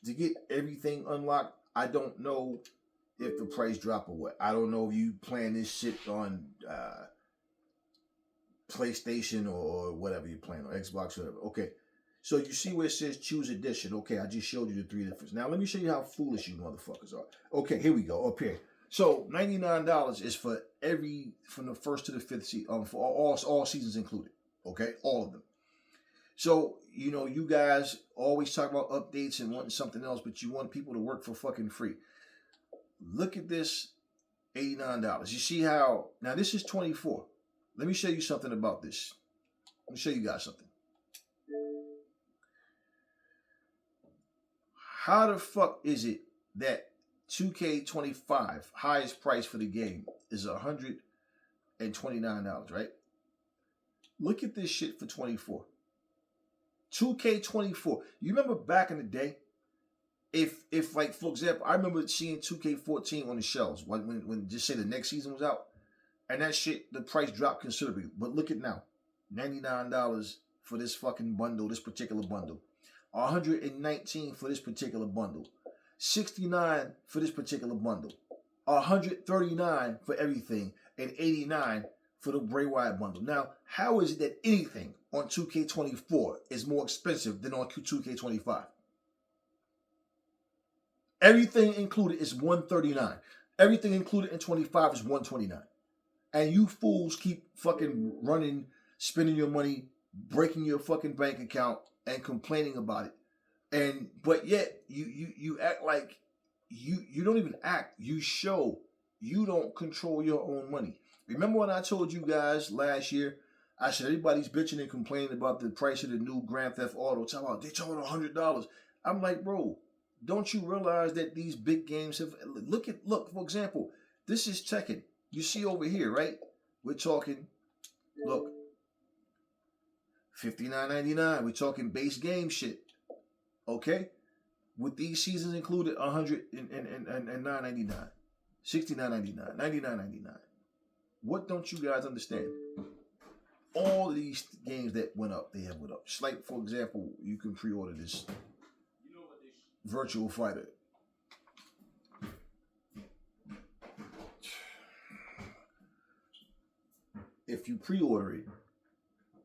S1: to get everything unlocked, I don't know if the price drop or what. I don't know if you playing this shit on PlayStation or whatever you're playing, or Xbox, whatever. Okay. So you see where it says choose edition. Okay, I just showed you the three differences. Now let me show you how foolish you motherfuckers are. Okay, here we go. Up here. So $99 is for from the first to the fifth season, for all seasons included. Okay, all of them. So, you know, you guys always talk about updates and wanting something else, but you want people to work for fucking free. look at this $89. You see how, now this is 24. Let me show you something about this. Let me show you guys something. How the fuck is it that 2K25, highest price for the game, is $129, right? Look at this shit for 24. 2K24. You remember back in the day, if like, for example, I remember seeing 2K14 on the shelves when just say the next season was out, and that shit, the price dropped considerably. But look at now, $99 for this fucking bundle, this particular bundle. $119 for this particular bundle. $69 for this particular bundle. $139 for everything, and $89 for the Bray Wyatt bundle. Now, how is it that anything on 2K24 is more expensive than on 2K25? Everything included is $139. Everything included in 25 is $129. And you fools keep fucking running, spending your money, breaking your fucking bank account, and complaining about it. But yet you act like you don't even act. You show you don't control your own money. Remember when I told you guys last year, I said everybody's bitching and complaining about the price of the new Grand Theft Auto. They charge $100. I'm like, bro, don't you realize that these big games have look, for example, this is Tekken. You see over here, right? We're talking, look, $59.99. We're talking base game shit. Okay? With these seasons included, $109.99. $69.99. $99.99. What don't you guys understand? All of these games that went up, they have went up. Just like, for example, you can pre-order this Virtual Fighter. If you pre-order it,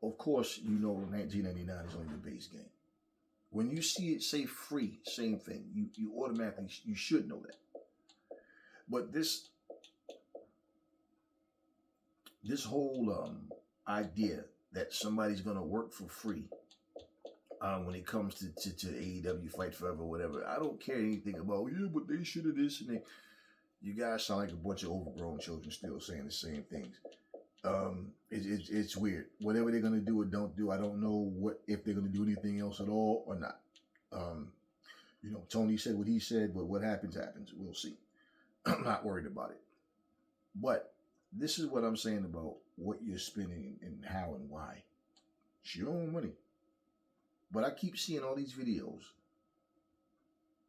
S1: of course, you know $19.99 is only the base game. When you see it say free, same thing. You automatically, you should know that. But this whole idea that somebody's gonna work for free when it comes to AEW Fight Forever, whatever, I don't care anything about. Yeah, but they should have this and they. You guys sound like a bunch of overgrown children still saying the same things. It's weird. Whatever they're gonna do or don't do, I don't know if they're gonna do anything else at all or not. Tony said what he said, but what happens. We'll see. I'm not worried about it. But this is what I'm saying about what you're spending and how and why. It's your own money. But I keep seeing all these videos.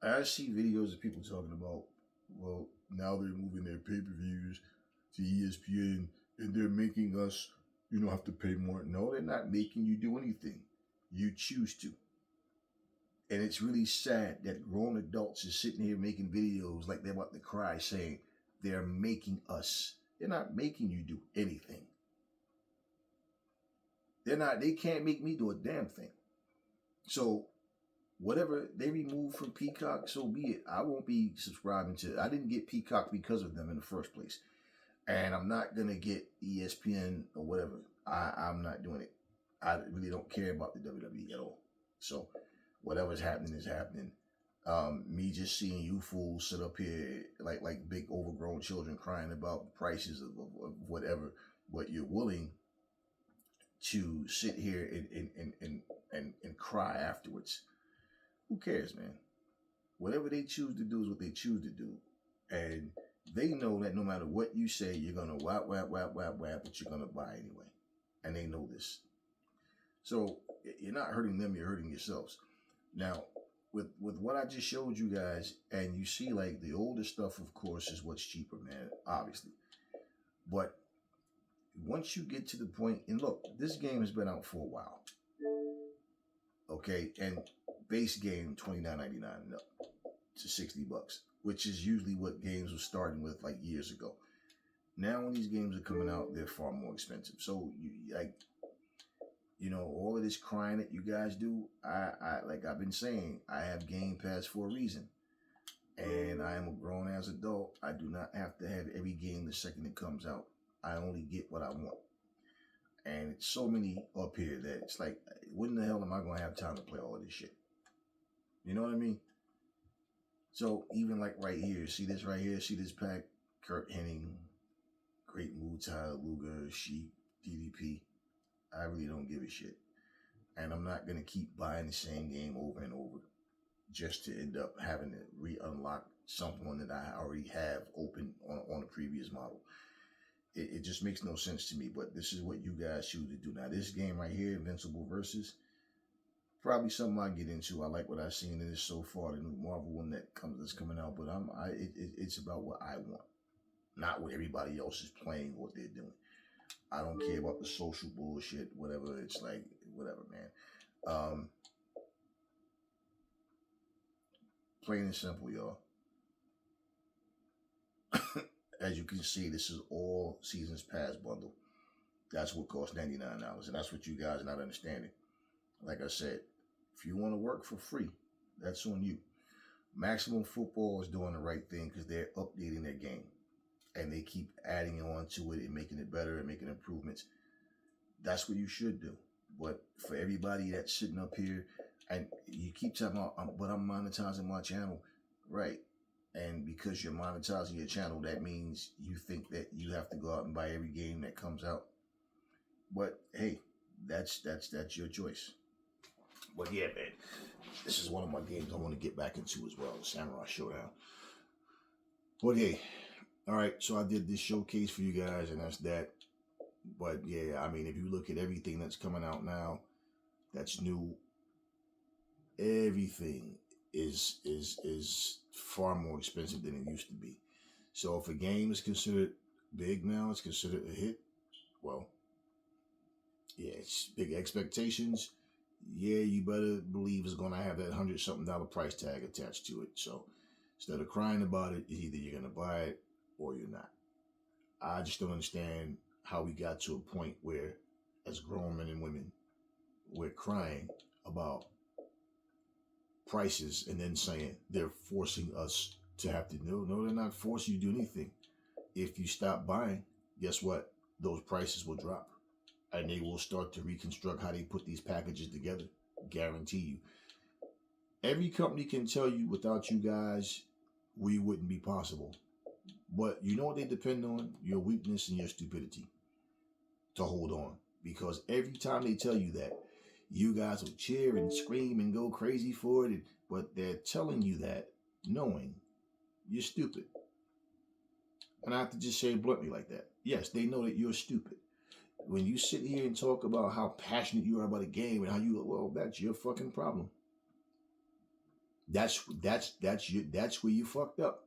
S1: I see videos of people talking about, well, now they're moving their pay-per-views to ESPN and they're making us, have to pay more. No, they're not making you do anything. You choose to. And it's really sad that grown adults are sitting here making videos like they're about to cry saying they're making us. They're not making you do anything. They can't make me do a damn thing. So whatever they remove from Peacock, so be it. I won't be subscribing to it. I didn't get Peacock because of them in the first place. And I'm not going to get ESPN or whatever. I'm not doing it. I really don't care about the WWE at all. So whatever's happening is happening. Me just seeing you fools sit up here like big overgrown children crying about the prices of whatever, but you're willing to sit here and cry afterwards. Who cares, man? Whatever they choose to do is what they choose to do. And they know that no matter what you say, you're going to whap, but you're going to buy anyway. And they know this. So you're not hurting them, you're hurting yourselves. Now, with what I just showed you guys, and you see like the older stuff, of course, is what's cheaper, man, obviously. But once you get to the point, and look, this game has been out for a while. Okay, and base game $29.99 and up to $60, which is usually what games were starting with like years ago. Now when these games are coming out, they're far more expensive. So all of this crying that you guys do, I like I've been saying, I have Game Pass for a reason. And I am a grown ass adult. I do not have to have every game the second it comes out. I only get what I want. And it's so many up here that it's like, when the hell am I going to have time to play all of this shit? You know what I mean? So even like right here, see this right here? See this pack? Kurt Hennig, Great Mutai, Luger, Sheik, DDP. I really don't give a shit. And I'm not going to keep buying the same game over and over just to end up having to re-unlock someone that I already have open on a previous model. It just makes no sense to me, but this is what you guys choose to do. Now, this game right here, Invincible Versus, probably something I get into. I like what I've seen in this so far, the new Marvel one that's coming out, but it's about what I want, not what everybody else is playing, what they're doing. I don't care about the social bullshit, whatever. It's like, whatever, man. Plain and simple, y'all. As you can see, this is all Seasons Pass bundle. That's what costs $99, and that's what you guys are not understanding. Like I said, if you want to work for free, that's on you. Maximum Football is doing the right thing because they're updating their game, and they keep adding on to it and making it better and making improvements. That's what you should do. But for everybody that's sitting up here, and you keep talking about, but I'm monetizing my channel, right? And because you're monetizing your channel, that means you think that you have to go out and buy every game that comes out. But hey, that's your choice. But yeah, man, this is one of my games I want to get back into as well, the Samurai Showdown. But hey, all right, so I did this showcase for you guys, and that's that. But yeah, I mean, if you look at everything that's coming out now, that's new. Everything is far more expensive than it used to be. So if a game is considered big now, it's considered a hit. Well, yeah, it's big expectations. Yeah, you better believe it's gonna have that $100-something price tag attached to it. So instead of crying about it, either you're gonna buy it or you're not. I just don't understand how we got to a point where, as grown men and women, we're crying about prices and then saying they're forcing us to have to. No, they're not forcing you to do anything. If you stop buying, guess what? Those prices will drop, and they will start to reconstruct how they put these packages together. Guarantee you. Every company can tell you without you guys, we wouldn't be possible. But you know what they depend on? Your weakness and your stupidity to hold on. Because every time they tell you that, you guys will cheer and scream and go crazy for it. But they're telling you that knowing you're stupid. And I have to just say it bluntly like that. Yes, they know that you're stupid. When you sit here and talk about how passionate you are about a game and how you, well, that's your fucking problem. That's where you fucked up.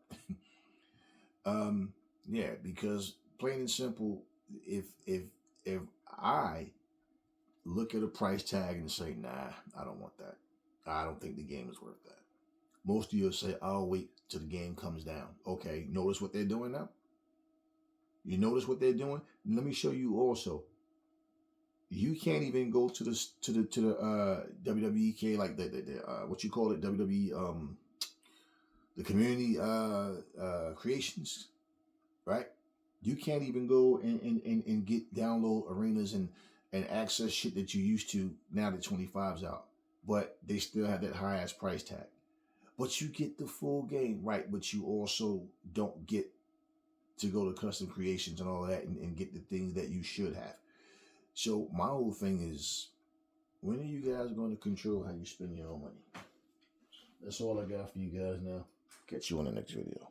S1: Yeah, because plain and simple, if I look at a price tag and say, nah, I don't want that. I don't think the game is worth that. Most of you will say, I'll wait till the game comes down. Okay, notice what they're doing now? You notice what they're doing? Let me show you also. You can't even go to the WWEK, like the what you call it, WWE, the community creations, right? You can't even go and get download arenas and access shit that you used to now that 25's out. But they still have that high ass price tag. But you get the full game, right? But you also don't get to go to custom creations and all that and get the things that you should have. So my whole thing is, when are you guys going to control how you spend your own money? That's all I got for you guys now. Catch you on the next video.